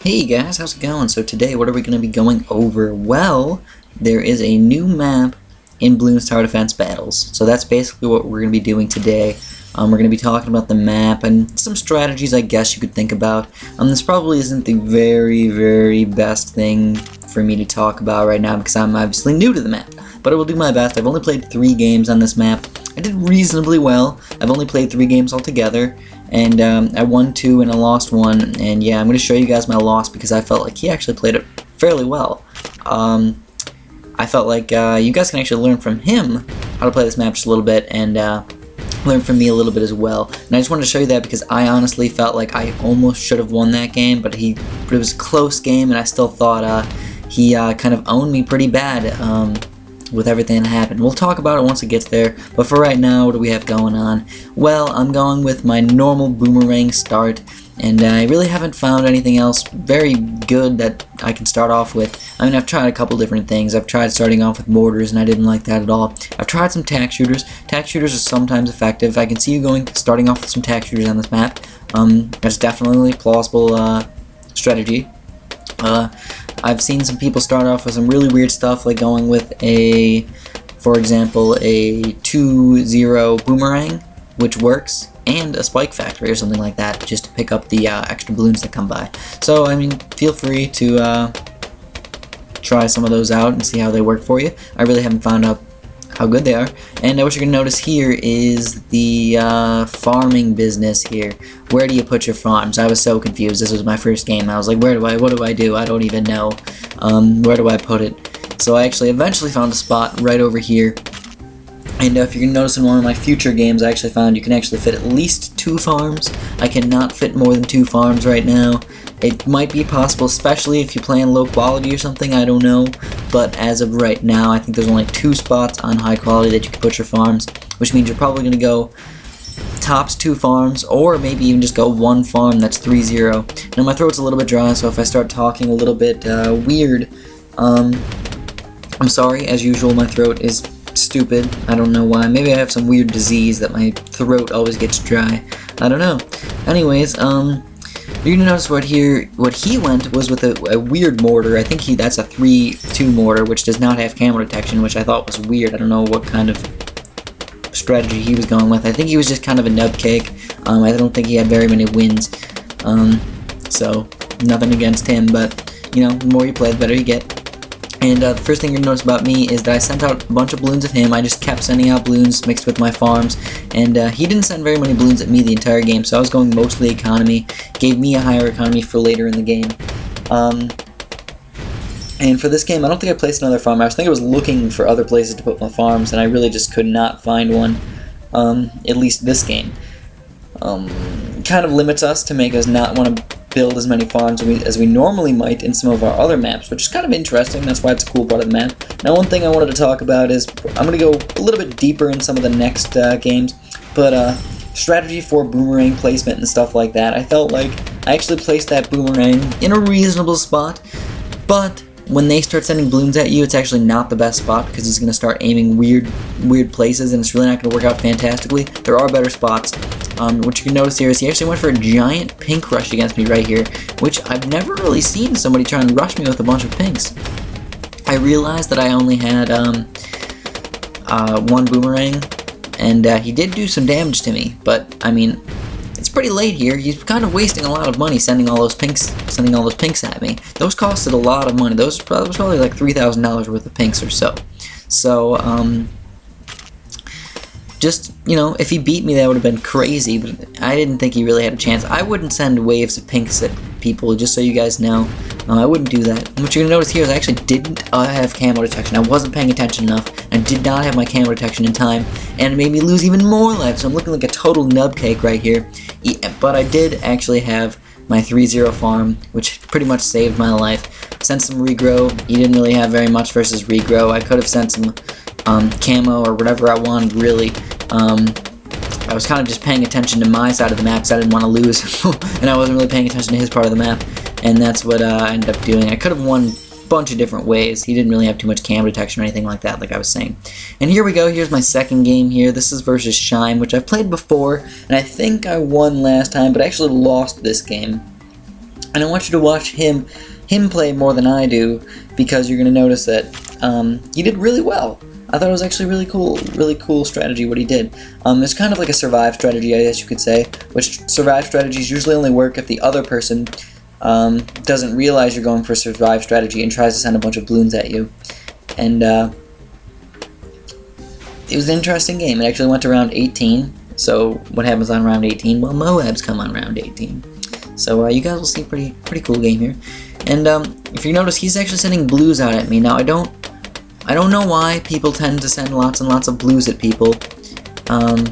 Hey guys, how's it going? So today, what are we going to be going over? Well, there is a new map in Bloons Tower Defense battles. So that's basically what we're going to be doing today. We're going to be talking about the map and some strategies I guess you could think about. This probably isn't the very best thing for me to talk about right now because I'm obviously new to the map. But I will do my best. I've only played 3 games on this map. I did reasonably well. I've only played 3 games altogether. And I won 2 and I lost 1, and yeah, I'm going to show you guys my loss because I felt like he actually played it fairly well. I felt like you guys can actually learn from him how to play this map just a little bit, and learn from me a little bit as well. And I just wanted to show you that because I honestly felt like I almost should have won that game, but it was a close game, and I still thought he kind of owned me pretty bad. With everything that happened. We'll talk about it once it gets there, but for right now, what do we have going on? Well, I'm going with my normal boomerang start, and I really haven't found anything else very good that I can start off with. I mean, I've tried a couple different things. I've tried starting off with mortars, and I didn't like that at all. I've tried some tack shooters. Tack shooters are sometimes effective. I can see you starting off with some tack shooters on this map. That's definitely a plausible strategy. I've seen some people start off with some really weird stuff, like going with for example, a 2-0 boomerang, which works, and a spike factory or something like that, just to pick up the extra balloons that come by. So, I mean, feel free to try some of those out and see how they work for you. I really haven't found out how good they are. And what you're going to notice here is the farming business here. Where do you put your farms? I was so confused. This was my first game. I was like, what do I do? I don't even know. Where do I put it? So I actually eventually found a spot right over here. And if you're going to notice in one of my future games, I actually found you can actually fit at least 2 farms. I cannot fit more than 2 farms right now. It might be possible, especially if you're playing low quality or something, I don't know. But as of right now, I think there's only 2 spots on high quality that you can put your farms, which means you're probably going to go tops 2 farms, or maybe even just go 1 farm that's 3-0. Now my throat's a little bit dry, so if I start talking a little bit weird, I'm sorry. As usual, my throat is stupid. I don't know why. Maybe I have some weird disease that my throat always gets dry. I don't know. Anyways, you're gonna notice what he went was with a weird mortar. I think that's a 3-2 mortar, which does not have camo detection, which I thought was weird. I don't know what kind of strategy he was going with. I think he was just kind of a nub cake. I don't think he had very many wins. So nothing against him, but you know, the more you play, the better you get. And the first thing you're going to notice about me is that I sent out a bunch of balloons at him. I just kept sending out balloons mixed with my farms. And he didn't send very many balloons at me the entire game, so I was going mostly economy. Gave me a higher economy for later in the game. And for this game, I don't think I placed another farm. I was looking for other places to put my farms, and I really just could not find one. At least this game. Kind of limits us to make us not want to build as many farms as we normally might in some of our other maps, which is kind of interesting. That's why it's a cool part of the map. Now, one thing I wanted to talk about is I'm going to go a little bit deeper in some of the next games, but strategy for boomerang placement and stuff like that. I felt like I actually placed that boomerang in a reasonable spot, but when they start sending balloons at you, it's actually not the best spot because he's going to start aiming weird places, and it's really not going to work out fantastically. There are better spots. What you can notice here is he actually went for a giant pink rush against me right here, which I've never really seen somebody try and rush me with a bunch of pinks. I realized that I only had 1 boomerang, and he did do some damage to me, but I mean, it's pretty late here. He's kind of wasting a lot of money sending all those pinks at me. Those costed a lot of money. Those was probably like $3,000 worth of pinks or so. So, just, you know, if he beat me, that would have been crazy, but I didn't think he really had a chance. I wouldn't send waves of pinks at people, just so you guys know. I wouldn't do that. And what you're going to notice here is I actually didn't have camo detection. I wasn't paying attention enough. I did not have my camo detection in time, and it made me lose even more life, so I'm looking like a total nub cake right here. But I did actually have my 3-0 farm, which pretty much saved my life. Sent some regrow. He didn't really have very much versus regrow. I could have sent some camo or whatever I wanted, really. I was kind of just paying attention to my side of the map because I didn't want to lose, and I wasn't really paying attention to his part of the map, and that's what I ended up doing. I could have won a bunch of different ways. He didn't really have too much cam detection or anything like that, like I was saying. And here we go. Here's my second game here. This is versus Shime, which I've played before, and I think I won last time, but I actually lost this game. And I want you to watch him play more than I do, because you're going to notice that he did really well. I thought it was actually really cool strategy what he did. It's kind of like a survive strategy, I guess you could say, which survive strategies usually only work if the other person doesn't realize you're going for a survive strategy and tries to send a bunch of balloons at you. And it was an interesting game. It actually went to round 18. So what happens on round 18? Well, Moabs come on round 18. So you guys will see pretty cool game here. And if you notice, he's actually sending blues out at me. Now I don't know why people tend to send lots and lots of blues at people. I'm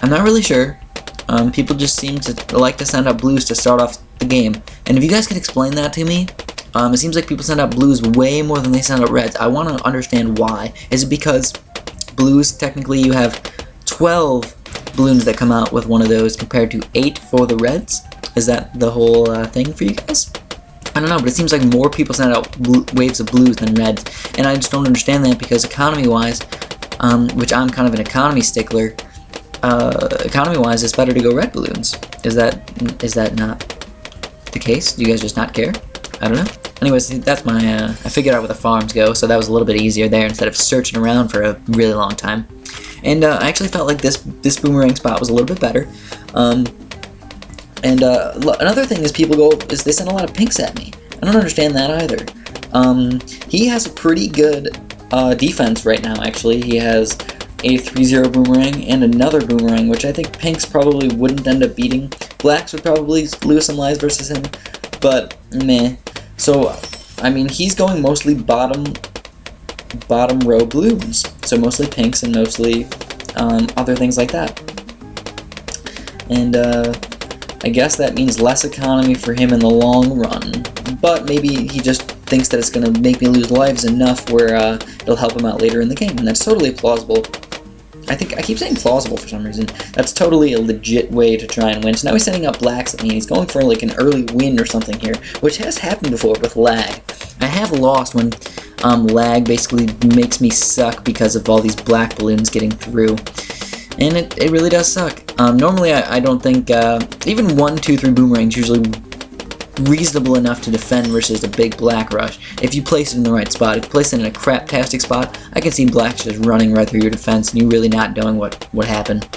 not really sure. People just seem to like to send out blues to start off the game. And if you guys could explain that to me, it seems like people send out blues way more than they send out reds. I want to understand why. Is it because blues, technically you have 12 balloons that come out with one of those compared to 8 for the reds? Is that the whole thing for you guys? I don't know, but it seems like more people send out waves of blues than reds, and I just don't understand that, because economy-wise, which I'm kind of an economy stickler, economy-wise, it's better to go red balloons. Is that not the case? Do you guys just not care? I don't know. Anyways, that's my, I figured out where the farms go, so that was a little bit easier there instead of searching around for a really long time. And I actually felt like this boomerang spot was a little bit better. Another thing is they send a lot of pinks at me. I don't understand that either. He has a pretty good defense right now, actually. He has a 3-0 boomerang and another boomerang, which I think pinks probably wouldn't end up beating. Blacks would probably lose some lives versus him, but meh. So, I mean, he's going mostly bottom row balloons. So mostly pinks and mostly other things like that. And I guess that means less economy for him in the long run. But maybe he just thinks that it's going to make me lose lives enough where it'll help him out later in the game. And that's totally plausible. I keep saying plausible for some reason. That's totally a legit way to try and win. So now he's sending up blacks at me. He's going for like an early win or something here, which has happened before with lag. I have lost when lag basically makes me suck because of all these black balloons getting through. And it really does suck. Normally I don't think, even 1, 2, 3 boomerangs usually reasonable enough to defend versus a big black rush. If you place it in the right spot, if you place it in a crap-tastic spot, I can see blacks just running right through your defense and you really not knowing what happened.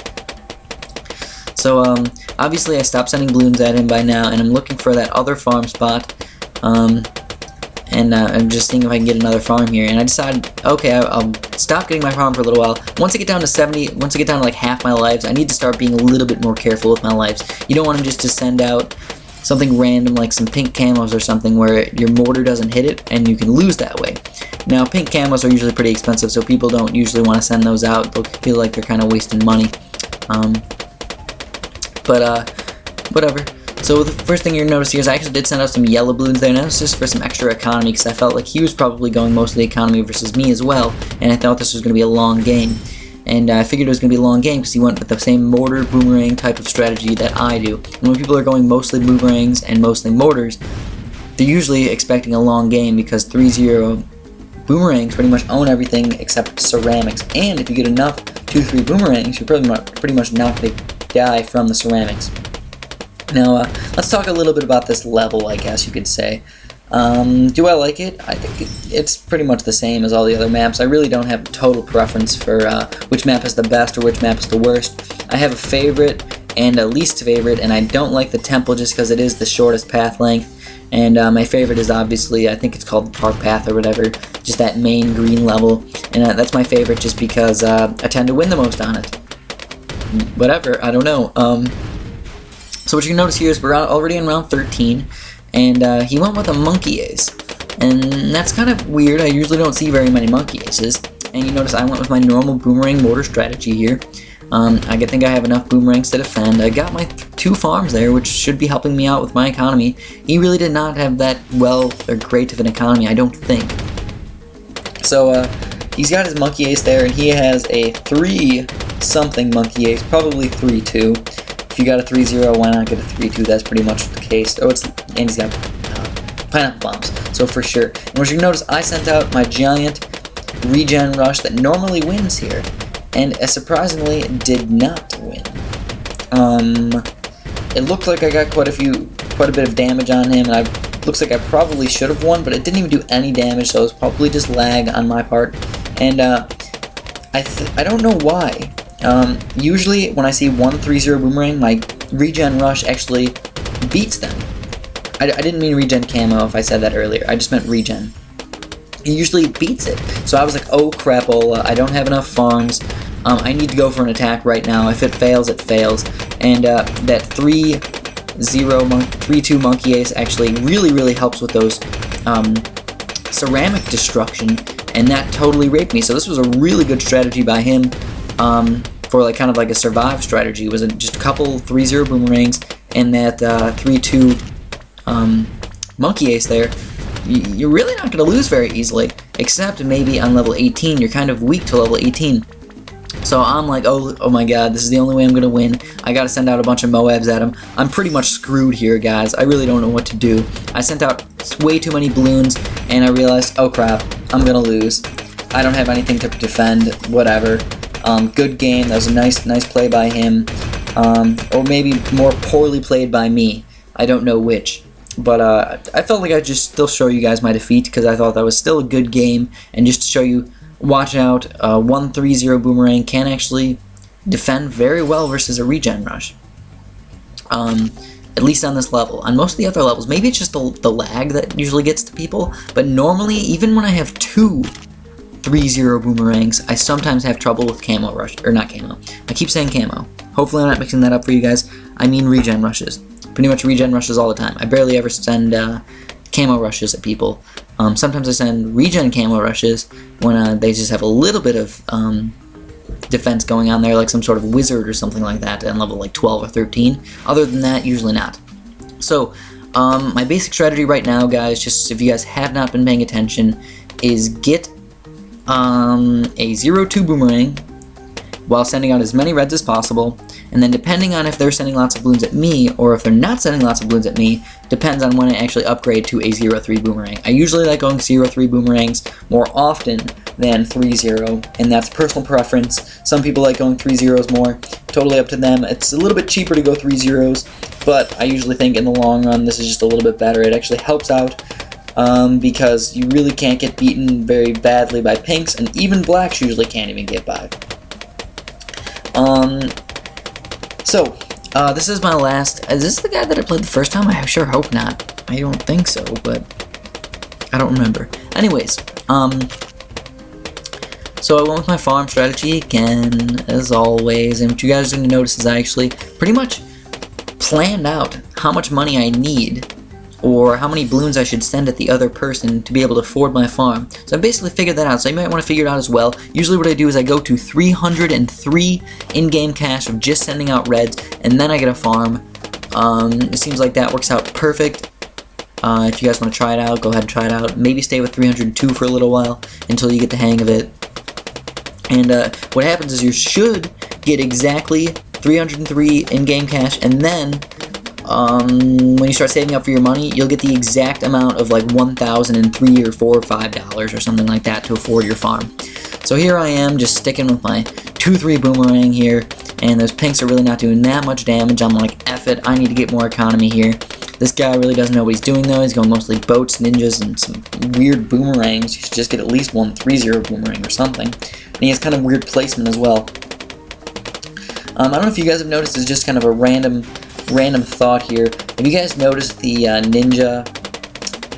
So, obviously I stopped sending balloons at him by now, and I'm looking for that other farm spot. I'm just seeing if I can get another farm here, and I decided, okay, I'll stop getting my farm for a little while. Once I get down to 70, once I get down to like half my lives, I need to start being a little bit more careful with my lives. You don't want him just to send out something random like some pink camos or something where your mortar doesn't hit it and you can lose that way. Now, pink camos are usually pretty expensive, so people don't usually want to send those out. They'll feel like they're kind of wasting money. Whatever. So the first thing you're going to notice here is I actually did send out some yellow balloons there, and that was just for some extra economy, because I felt like he was probably going mostly economy versus me as well, and I thought this was going to be a long game. And I figured it was going to be a long game because he went with the same mortar boomerang type of strategy that I do. And when people are going mostly boomerangs and mostly mortars, they're usually expecting a long game because 3-0 boomerangs pretty much own everything except ceramics. And if you get enough 2-3 boomerangs, you're pretty much not going to die from the ceramics. Now, let's talk a little bit about this level, I guess you could say. Do I like it? I think it's pretty much the same as all the other maps. I really don't have a total preference for which map is the best or which map is the worst. I have a favorite and a least favorite, and I don't like the temple just because it is the shortest path length. And my favorite is obviously, I think it's called the park path or whatever, just that main green level. And that's my favorite just because I tend to win the most on it. Whatever, I don't know. So what you can notice here is we're already in round 13. And he went with a monkey ace, and that's kind of weird. I usually don't see very many monkey aces. And you notice I went with my normal boomerang mortar strategy here. I think I have enough boomerangs to defend. I got my 2 farms there, which should be helping me out with my economy. He really did not have that well or great of an economy, I don't think. So he's got his monkey ace there, and he has a 3-something monkey ace, probably 3-2. If you got a 3-0, why not get a 3-2? That's pretty much the case. Oh, and he's got pineapple bombs, so for sure. And what you notice, I sent out my giant regen rush that normally wins here, and surprisingly did not win. It looked like I got quite a few quite a bit of damage on him, and looks like I probably should have won, but it didn't even do any damage, so it was probably just lag on my part. And I don't know why. Usually when I see 1-3-0 boomerang, my regen rush actually beats them. I didn't mean regen camo if I said that earlier. I just meant regen. It usually beats it. So I was like, oh crapola, I don't have enough farms. I need to go for an attack right now. If it fails, it fails. And that 3-2 monkey ace actually really helps with those ceramic destruction, and that totally raped me. So this was a really good strategy by him for like kind of like a survive strategy. It was just a couple 3-0 boomerangs and that 3-2 monkey ace there. You're really not going to lose very easily, except maybe on level 18. You're kind of weak to level 18. So I'm like, oh my god, this is the only way I'm going to win. I got to send out a bunch of Moabs at him. I'm pretty much screwed here, guys. I really don't know what to do. I sent out way too many balloons, and I realized, oh crap, I'm going to lose. I don't have anything to defend, whatever. Good game. That was a nice play by him. Or maybe more poorly played by me. I don't know which. But I felt like I'd just still show you guys my defeat, because I thought that was still a good game, and just to show you, watch out, 1-3-0 boomerang can actually defend very well versus a regen rush. At least on this level. On most of the other levels, maybe it's just the lag that usually gets to people, but normally, even when I have 2 3-0 boomerangs, I sometimes have trouble with camo rush, or not camo. I keep saying camo. Hopefully I'm not mixing that up for you guys. I mean regen rushes. Pretty much regen rushes all the time. I barely ever send camo rushes at people. Sometimes I send regen camo rushes when they just have a little bit of defense going on there, like some sort of wizard or something like that, on level like 12 or 13. Other than that, usually not. So, my basic strategy right now, guys, just if you guys have not been paying attention, is get a 0-2 boomerang while sending out as many reds as possible, and then depending on if they're sending lots of balloons at me or if they're not sending lots of balloons at me, depends on when I actually upgrade to a 0-3 boomerang. I usually like going 0-3 boomerangs more often than 3-0, and that's personal preference. Some people like going 3-0s more, totally up to them. It's a little bit cheaper to go 3-0s, but I usually think in the long run this is just a little bit better. It actually helps out because you really can't get beaten very badly by pinks, and even blacks usually can't even get by. This is my last. Is this the guy that I played the first time? I sure hope not. I don't think so, but I don't remember. Anyways, so I went with my farm strategy again, as always, and what you guys are going to notice is I actually pretty much planned out how much money I need, or how many balloons I should send at the other person to be able to afford my farm. So I basically figured that out, so you might want to figure it out as well. Usually what I do is I go to 303 in-game cash of just sending out reds, and then I get a farm. It seems like that works out perfect. If you guys want to try it out, go ahead and try it out. Maybe stay with 302 for a little while until you get the hang of it. And what happens is you should get exactly 303 in-game cash, and then when you start saving up for your money, you'll get the exact amount of like 1,003 or $4 or $5 or something like that to afford your farm. So here I am, just sticking with my 2-3 boomerang here, and those pinks are really not doing that much damage. I'm like, F it, I need to get more economy here. This guy really doesn't know what he's doing though. He's going mostly boats, ninjas, and some weird boomerangs. You should just get at least 1-3-0 boomerang or something. And he has kind of weird placement as well. I don't know if you guys have noticed, it's just kind of a random thought here. Have you guys noticed the ninja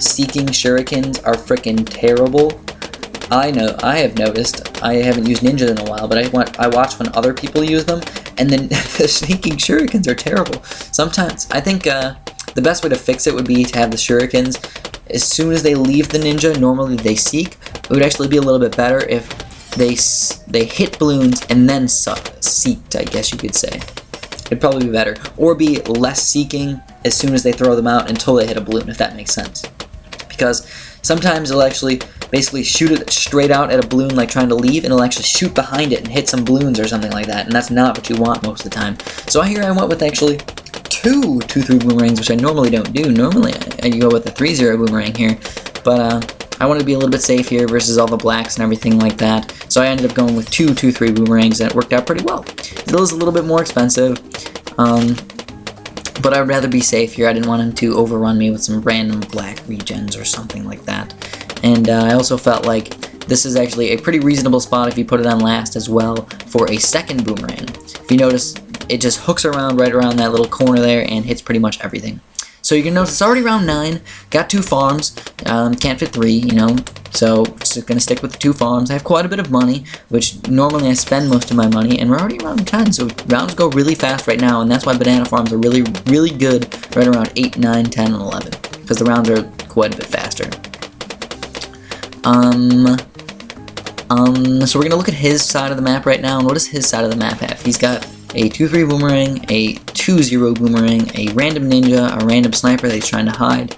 seeking shurikens are freaking terrible? I know, I have noticed. I haven't used ninja in a while, but I watch when other people use them, and then the seeking shurikens are terrible. Sometimes, I think the best way to fix it would be to have the shurikens, as soon as they leave the ninja, normally they seek. It would actually be a little bit better if they hit balloons and then seeked, I guess you could say. It'd probably be better. Or be less seeking as soon as they throw them out until they hit a balloon, if that makes sense. Because sometimes it'll actually basically shoot it straight out at a balloon like trying to leave, and it'll actually shoot behind it and hit some balloons or something like that, and that's not what you want most of the time. So here I went with actually two 2-3 boomerangs, which I normally don't do. Normally I go with a 3-0 boomerang here, but I wanted to be a little bit safe here versus all the blacks and everything like that. So I ended up going with 2-2-3 boomerangs, and it worked out pretty well. It was a little bit more expensive, But I'd rather be safe here. I didn't want him to overrun me with some random black regens or something like that. And I also felt like this is actually a pretty reasonable spot if you put it on last as well for a second boomerang. If you notice, it just hooks around right around that little corner there and hits pretty much everything. So you can notice it's already round 9, got 2 farms, can't fit 3, you know, so just gonna stick with the 2 farms. I have quite a bit of money, which normally I spend most of my money, and we're already around 10, so rounds go really fast right now, and that's why banana farms are really, really good right around 8, 9, 10, and 11, because the rounds are quite a bit faster. So we're gonna look at his side of the map right now, and what does his side of the map have? He's got a 2-3 boomerang, a 2-0 boomerang, a random ninja, a random sniper that he's trying to hide,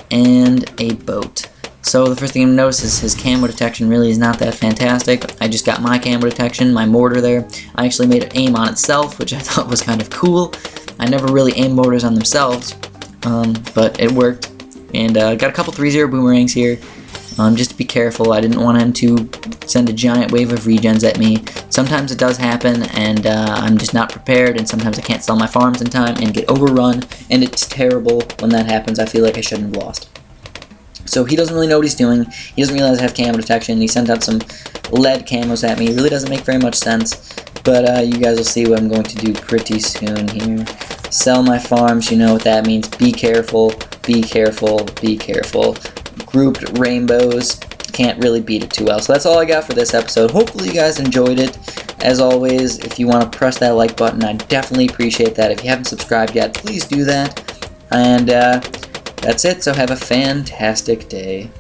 and a boat. So the first thing you notice is his camo detection really is not that fantastic. I just got my camo detection, my mortar there. I actually made it aim on itself, which I thought was kind of cool. I never really aim mortars on themselves, but it worked. And got a couple 3-0 boomerangs here. Just to be careful, I didn't want him to send a giant wave of regens at me. Sometimes it does happen, and I'm just not prepared, and sometimes I can't sell my farms in time and get overrun, and it's terrible when that happens. I feel like I shouldn't have lost. So he doesn't really know what he's doing. He doesn't realize I have camo detection. He sent out some lead camos at me. It really doesn't make very much sense, but you guys will see what I'm going to do pretty soon here. Sell my farms, you know what that means. Be careful, be careful, be careful. Grouped rainbows, can't really beat it too well. So that's all I got for this episode. Hopefully you guys enjoyed it. As always, if you want to press that like button, I definitely appreciate that. If you haven't subscribed yet, please do that. And that's it, so have a fantastic day.